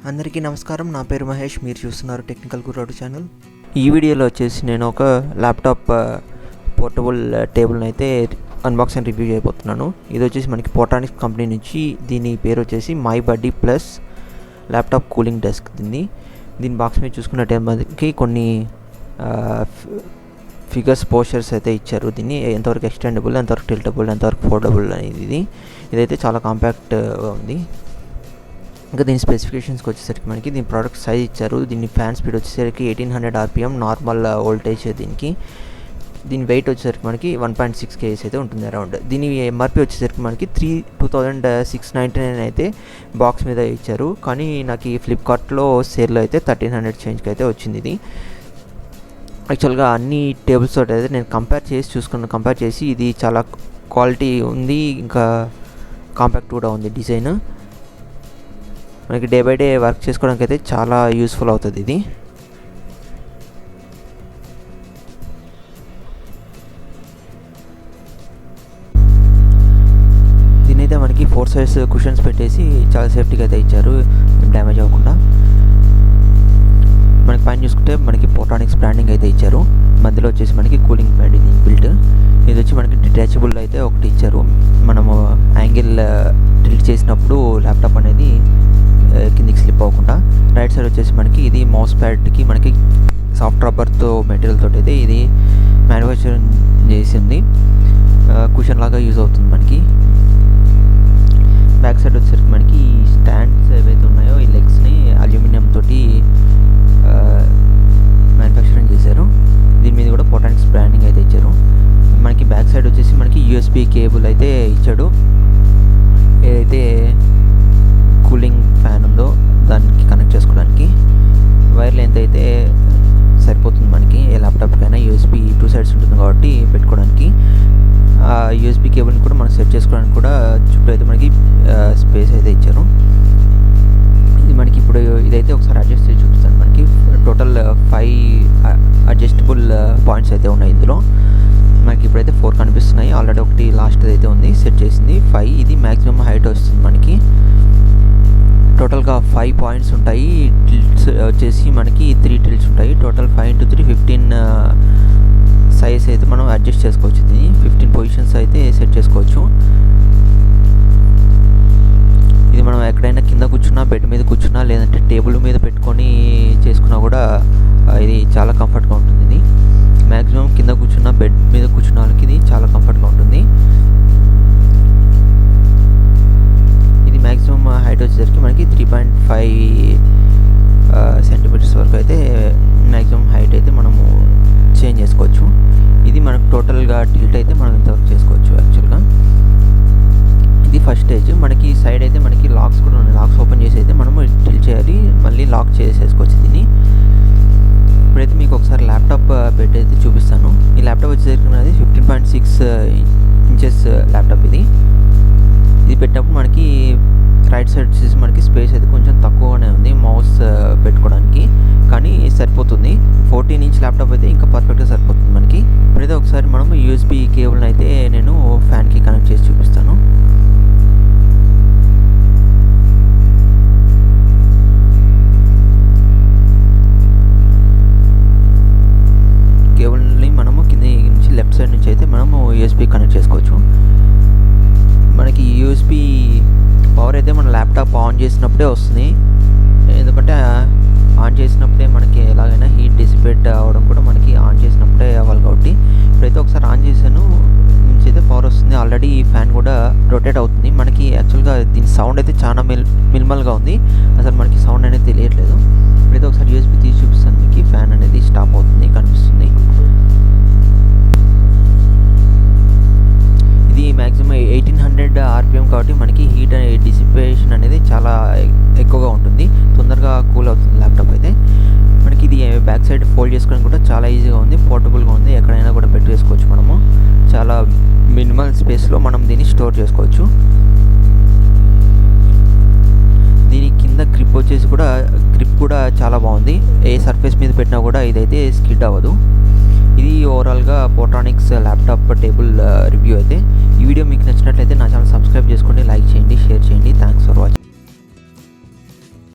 అందరికీ నమస్కారం. నా పేరు మహేష్. మీరు చూస్తున్నారు టెక్నికల్ గుర్రాడు ఛానల్. ఈ వీడియోలో వచ్చేసి నేను ఒక ల్యాప్టాప్ పోర్టబుల్ టేబుల్ని అయితే అన్బాక్సింగ్ రివ్యూ చేయబోతున్నాను. ఇది వచ్చేసి మనకి పోర్ట్రానిక్స్ కంపెనీ నుంచి, దీని పేరు వచ్చేసి మై బడ్డీ ప్లస్ ల్యాప్టాప్ కూలింగ్ డెస్క్. దీని బాక్స్ మీద చూసుకున్నట్టే మనకి కొన్ని ఫిగర్స్ పోస్టర్స్ అయితే ఇచ్చారు. దీన్ని ఎంతవరకు ఎక్స్టెండబుల్, ఎంతవరకు టిల్టబుల్, ఎంతవరకు ఫోల్డబుల్ అనేది ఇదైతే చాలా కాంపాక్ట్గా ఉంది. ఇంకా దీని స్పెసిఫికేషన్స్కి వచ్చేసరికి మనకి దీని ప్రోడక్ట్ సైజ్ ఇచ్చారు. దీని ఫ్యాన్ స్పీడ్ వచ్చేసరికి 1800 RPM నార్మల్ వోల్టేజ్. దీని వెయిట్ వచ్చేసరికి మనకి 1.6 kg అయితే ఉంటుంది అరౌండ్. దీని ఎంఆర్పి వచ్చేసరికి మనకి 2699 అయితే బాక్స్ మీద ఇచ్చారు. కానీ నాకు ఈ ఫ్లిప్కార్ట్లో సేల్లో అయితే 1300 చేంజ్కి అయితే వచ్చింది. ఇది యాక్చువల్గా అన్ని టేబుల్స్ తోటి అయితే నేను కంపేర్ చేసి ఇది చాలా క్వాలిటీ ఉంది, ఇంకా కాంపాక్ట్ కూడా ఉంది. డిజైన్ మనకి డే బై డే వర్క్ చేసుకోవడానికి అయితే చాలా యూస్ఫుల్ అవుతుంది. ఇది దీనైతే మనకి 4 size కుషన్స్ పెట్టేసి చాలా సేఫ్టీగా అయితే ఇచ్చారు, డ్యామేజ్ అవ్వకుండా. మనకి పైన చూసుకుంటే మనకి పోర్ట్రానిక్స్ బ్రాండింగ్ అయితే ఇచ్చారు. మధ్యలో వచ్చేసి మనకి కూలింగ్ ప్యాడ్ ఇది బిల్ట్. ఇది వచ్చి మనకి డిటాచబుల్ అయితే ఒకటి ఇచ్చారు. మనము యాంగిల్ టిల్ట్ చేసినప్పుడు ల్యాప్టాప్ అనేది కిందికి స్లిప్ అవ్వకుండా. రైట్ సైడ్ వచ్చేసి మనకి ఇది మౌస్ ప్యాడ్కి మనకి సాఫ్ట్ రబ్బర్తో మెటీరియల్ తోటి అయితే ఇది మ్యానుఫ్యాక్చరింగ్ చేసింది. కుషన్ లాగా యూజ్ అవుతుంది మనకి. బ్యాక్ సైడ్ వచ్చేసరికి మనకి స్టాండ్స్ ఏవైతే ఉన్నాయో ఈ లెగ్స్ని అల్యూమినియం తోటి మ్యానుఫ్యాక్చరింగ్ చేశారు. దీని మీద కూడా పోర్ట్రానిక్స్ బ్రాండింగ్ అయితే ఇచ్చారు. మనకి బ్యాక్ సైడ్ వచ్చేసి మనకి USB కేబుల్ అయితే ఇచ్చాడు. ఏదైతే కూలింగ్ ఫ్యాన్ ఉందో దానికి కనెక్ట్ చేసుకోవడానికి వైర్ లెంత్ అయితే సరిపోతుంది మనకి. ఏ ల్యాప్టాప్కైనా USB 2 sides ఉంటుంది కాబట్టి పెట్టుకోవడానికి. USB కేబుల్ని కూడా మనం సెట్ చేసుకోవడానికి కూడా చుట్టూ అయితే మనకి స్పేస్ అయితే ఇచ్చారు. ఇది మనకి ఇప్పుడు ఇదైతే ఒకసారి అడ్జస్ట్ చేసి చూపిస్తాను. మనకి టోటల్ 5 అడ్జస్టబుల్ పాయింట్స్ అయితే ఉన్నాయి ఇందులో. మనకి ఇప్పుడైతే 4 కనిపిస్తున్నాయి. ఆల్రెడీ ఒకటి లాస్ట్ అయితే ఉంది సెట్ చేసింది 5. ఇది మ్యాక్సిమం హైట్ వస్తుంది మనకి. టోటల్గా 5 పాయింట్స్ ఉంటాయి. టిల్ట్స్ వచ్చేసి మనకి 3 టిల్ట్స్ ఉంటాయి. టోటల్ 5 × 3 15 సైజ్ అయితే మనం అడ్జస్ట్ చేసుకోవచ్చు. ఇది 15 పొజిషన్స్ అయితే సెట్ చేసుకోవచ్చు. ఇది మనం ఎక్కడైనా కింద కూర్చున్నా, బెడ్ మీద కూర్చున్నా, లేదంటే టేబుల్ మీద పెట్టుకొని చేసుకున్నా కూడా ఇది చాలా కంఫర్ట్గా ఉంటుంది. ఇది మ్యాక్సిమం కింద కూర్చున్నా, బెడ్ మీద కూర్చున్న వాళ్ళకి ఇది చాలా కంఫర్ట్గా ఉంటుంది. ఇది మ్యాక్సిమం హైట్ వచ్చేసరికి మనకి 3.5 సెంటీమీటర్స్ వరకు అయితే మ్యాక్సిమం హైట్ అయితే మనము చేంజ్ చేసుకోవచ్చు. ఇది మనకు టోటల్గా టిల్ట్ అయితే మనం ఇంతవరకు చేసుకోవచ్చు. యాక్చువల్గా ఇది ఫస్ట్ స్టేజ్. మనకి సైడ్ అయితే మనకి లాక్స్ కూడా ఉన్నాయి. లాక్స్ ఓపెన్ చేసి అయితే మనము టిల్ట్ చేయాలి, మళ్ళీ లాక్ చేసేసుకోవచ్చు దీన్ని. ఇప్పుడైతే మీకు ఒకసారి ల్యాప్టాప్ పెట్టి అయితే చూపిస్తాను. ఈ ల్యాప్టాప్ వచ్చేసరికి అది 15.6 inches ల్యాప్టాప్. ఇది పెట్టినప్పుడు మనకి రైట్ సైడ్ వచ్చేసి మనకి స్పేస్ అయితే కొంచెం తక్కువగానే ఉంది మౌస్ పెట్టుకోవడానికి, కానీ సరిపోతుంది. 14 inch ల్యాప్టాప్ అయితే ఇంకా పర్ఫెక్ట్గా సరిపోతుంది మనకి. ఇప్పుడైతే ఒకసారి మనం USB కేబుల్ని అయితే నేను ఫ్యాన్కి కనెక్ట్ చేసి చూపిస్తాను. కేబుల్ని మనము కింది నుంచి లెఫ్ట్ సైడ్ నుంచి అయితే మనము USB కనెక్ట్ చేసుకోవచ్చు. మనకి USB పవర్ అయితే మన ల్యాప్టాప్ ఆన్ చేసినప్పుడే వస్తుంది. ఎందుకంటే ఆన్ చేసినప్పుడే మనకి ఎలాగైనా హీట్ డిసిపేట్ అవ్వడం కూడా మనకి ఆన్ చేసినప్పుడే అవ్వాలి కాబట్టి. ఇప్పుడైతే ఒకసారి ఆన్ చేశాను, నుంచి అయితే పవర్ వస్తుంది. ఆల్రెడీ ఈ ఫ్యాన్ కూడా రొటేట్ అవుతుంది. మనకి యాక్చువల్గా దీని సౌండ్ అయితే చాలా మినిమల్గా ఉంది, అసలు మనకి సౌండ్ అనేది తెలియట్లేదు. ఇప్పుడైతే ఒకసారి USB తీసి చూపిస్తాను మీకు. ఫ్యాన్ అనేది స్టాప్ అవుతుంది, కనిపిస్తుంది. ఇది మ్యాక్సిమం 1800 RPM కాబట్టి మనకి హీట్ డిసిపేషన్ అనేది చాలా ఎక్కువగా ఉంటుంది, తొందరగా కూల్ అవుతుంది ల్యాప్టాప్ అయితే. మనకి ఇది బ్యాక్ సైడ్ ఫోల్డ్ చేసుకోవడం కూడా చాలా ఈజీగా ఉంది, పోర్టబుల్గా ఉంది. ఎక్కడైనా కూడా పెట్టేసుకోవచ్చు మనము. చాలా మినిమల్ స్పేస్లో మనం దీన్ని స్టోర్ చేసుకోవచ్చు. దీని కింద గ్రిప్ వచ్చేసి గ్రిప్ కూడా చాలా బాగుంది. ఏ సర్ఫేస్ మీద పెట్టినా కూడా ఇదైతే స్కిడ్ అవ్వదు. ఇది ఓవరాల్గా పోర్ట్రానిక్స్ ల్యాప్టాప్ టేబుల్ రివ్యూ అయితే. ఈ వీడియో మీకు నచ్చినట్లయితే నా ఛానల్ సబ్స్క్రైబ్ చేసుకోండి, లైక్ చేయండి, షేర్ చేయండి. Thanks for watching.